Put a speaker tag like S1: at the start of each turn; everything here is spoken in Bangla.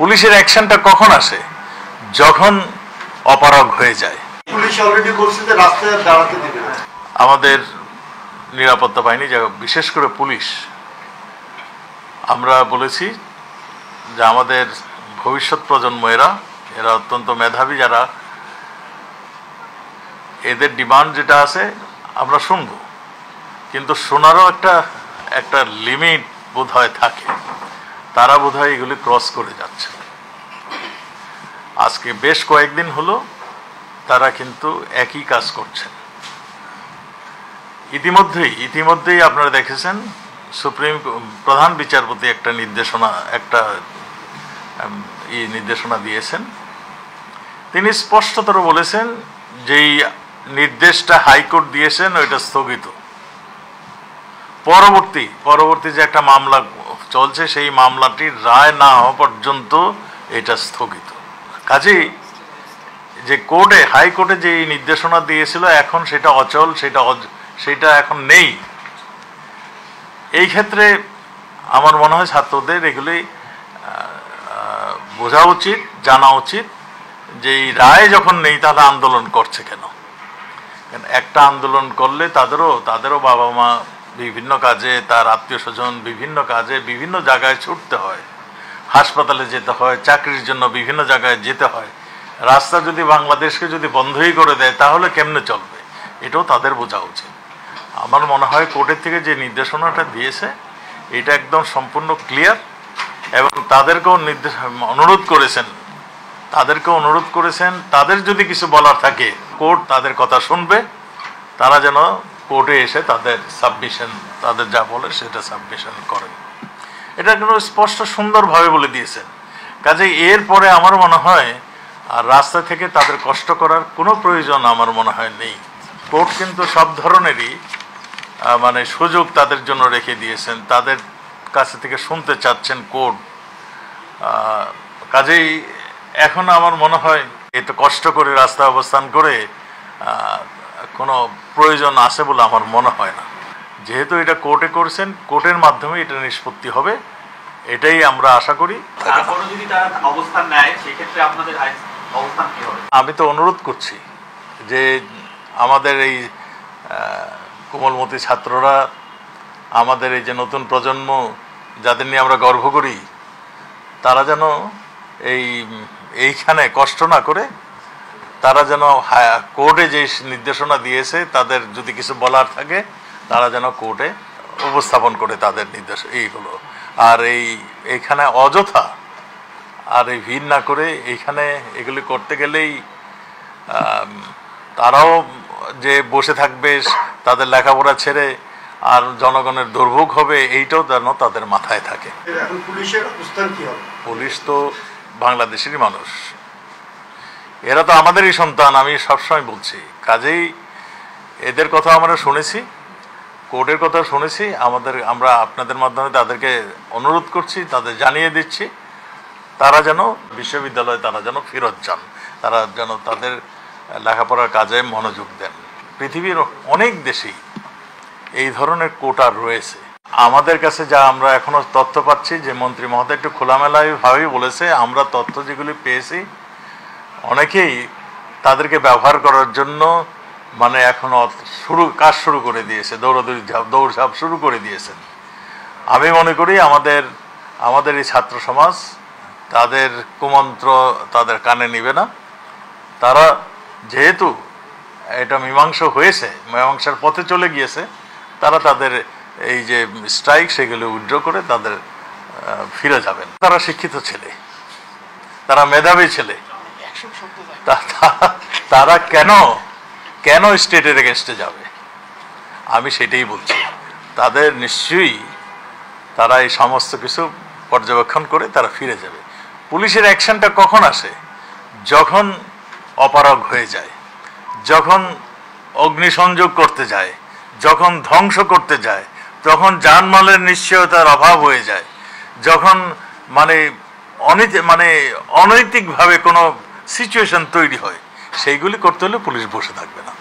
S1: পুলিশের অ্যাকশনটা কখন আসে? যখন অপারগ হয়ে যায়।
S2: পুলিশ অলরেডি বলছে যে রাস্তায় দাঁড়াতে দিবে না।
S1: আমাদের নিরাপত্তা বাহিনী, বিশেষ করে পুলিশ, আমরা বলেছি যে আমাদের ভবিষ্যৎ প্রজন্ম এরা অত্যন্ত মেধাবী, যারা এদের ডিমান্ড যেটা আছে আমরা শুনব, কিন্তু শোনারও একটা লিমিট বোধহয় থাকে। তারা বোধহয় এগুলি ক্রস করে যাচ্ছে। আজকে বেশ কয়েকদিন হলো তারা কিন্তু একই কাজ করছেন। ইতিমধ্যেই আপনারা দেখেছেন প্রধান বিচারপতি একটা নির্দেশনা দিয়েছেন। তিনি স্পষ্টতর বলেছেন যে এই নির্দেশটা হাইকোর্ট দিয়েছেন ওইটা স্থগিত। পরবর্তী যে একটা মামলা চলছে, সেই মামলাটির রায় না হওয়া পর্যন্ত এটা স্থগিত। কাজেই যে হাইকোর্টে যে নির্দেশনা দিয়েছিল এখন সেটা অচল, সেটা এখন নেই। এই ক্ষেত্রে আমার মনে হয় ছাত্রদের এগুলি বোঝা উচিত, জানা উচিত যে এই রায় যখন নেই তাহলে আন্দোলন করছে কেন। একটা আন্দোলন করলে তাদেরও বাবা মা বিভিন্ন কাজে, তার আত্মীয় স্বজন বিভিন্ন কাজে বিভিন্ন জায়গায় ছুটতে হয়, হাসপাতালে যেতে হয়, চাকরির জন্য বিভিন্ন জায়গায় যেতে হয়। রাস্তা যদি বাংলাদেশকে যদি বন্ধই করে দেয় তাহলে কেমনে চলবে, এটাও তাদের বোঝা উচিত। আমার মনে হয় কোর্টের থেকে যে নির্দেশনাটা দিয়েছে এটা একদম সম্পূর্ণ ক্লিয়ার, এবং তাদেরকেও অনুরোধ করেছেন তাদের যদি কিছু বলার থাকে কোর্ট তাদের কথা শুনবে। তারা যেন কোর্টে এসে তাদের যা বলে সেটা সাবমিশন করেন। এটা কিন্তু স্পষ্ট সুন্দরভাবে বলে দিয়েছেন। কাজে এরপরে আমার মনে হয় আর রাস্তা থেকে তাদের কষ্ট করার কোনো প্রয়োজন আমার মনে হয় নেই। কোর্ট কিন্তু সব ধরনেরই সুযোগ তাদের জন্য রেখে দিয়েছেন, তাদের কাছে থেকে শুনতে চাচ্ছেন কোর্ট। কাজেই এখন আমার মনে হয় এত কষ্ট করে রাস্তা অবস্থান করে কোনো প্রয়োজন আছে বলে আমার মনে হয় না। যেহেতু এটা কোর্টে করছেন, কোর্টের মাধ্যমে এটা নিষ্পত্তি হবে, এটাই আমরা আশা করি। আমি তো অনুরোধ করছি যে আমাদের এই কোমলমতি ছাত্ররা, আমাদের এই যে নতুন প্রজন্ম যাদের নিয়ে আমরা গর্ব করি, তারা যেন এইখানে কষ্ট না করে তারা যেন কোর্টে যে নির্দেশনা দিয়েছে তাদের যদি কিছু বলার থাকে তারা যেন কোর্টে উপস্থাপন করে তাদের নির্দেশ এইগুলো। আর এইখানে অযথা আর ভিড় না করে এইখানে এগুলি করতে গেলেই তারাও যে বসে থাকবে, তাদের লেখাপড়া ছেড়ে আর জনগণের দুর্ভোগ হবে, এইটাও যেন তাদের মাথায় থাকে।
S2: পুলিশের অবস্থান কি হবে?
S1: পুলিশ তো বাংলাদেশেরই মানুষ, এরা তো আমাদেরই সন্তান, আমি সবসময় বলছি। কাজেই এদের কথা আমরা শুনেছি, কোর্টের কথা শুনেছি। আমরা আপনাদের মাধ্যমে তাদেরকে অনুরোধ করছি, তাদের জানিয়ে দিচ্ছি তারা যেন বিশ্ববিদ্যালয়ে তারা যেন ফেরত যান, তারা যেন তাদের লেখাপড়ার কাজে মনোযোগ দেন। পৃথিবীর অনেক দেশেই এই ধরনের কোটা রয়েছে। আমাদের কাছে যা আমরা এখনো তথ্য পাচ্ছি, যে মন্ত্রী মহোদয় একটু খোলামেলাভাবেই বলেছে, আমরা তথ্য যেগুলি পেয়েছি অনেকেই তাদেরকে ব্যবহার করার জন্য এখনো কাজ শুরু করে দিয়েছে, দৌড়ঝাঁপ শুরু করে দিয়েছেন। আমি মনে করি আমাদের এই ছাত্র সমাজ তাদের কুমন্ত্র তাদের কানে নিবে না। তারা যেহেতু এটা মীমাংসার পথে চলে গিয়েছে, তারা তাদের এই যে স্ট্রাইক সেগুলো উইথড্র করে তাদের ফিরে যাবেন। তারা শিক্ষিত ছেলে, তারা মেধাবী ছেলে, তারা কেন স্টেটের এগেনস্টে যাবে? আমি সেটাই বলছি। তাদের নিশ্চয়ই তারা এই সমস্ত কিছু পর্যবেক্ষণ করে তারা ফিরে যাবে। পুলিশের অ্যাকশনটা কখন আসে? যখন অপারগ হয়ে যায়, যখন অগ্নিসংযোগ করতে যায়, যখন ধ্বংস করতে যায়, যখন জানমালের নিশ্চয়তার অভাব হয়ে যায়, যখন অনৈতিকভাবে কোনো সিচুয়েশন তৈরি হয়, সেইগুলি করতে হলে পুলিশ বসে থাকবে না।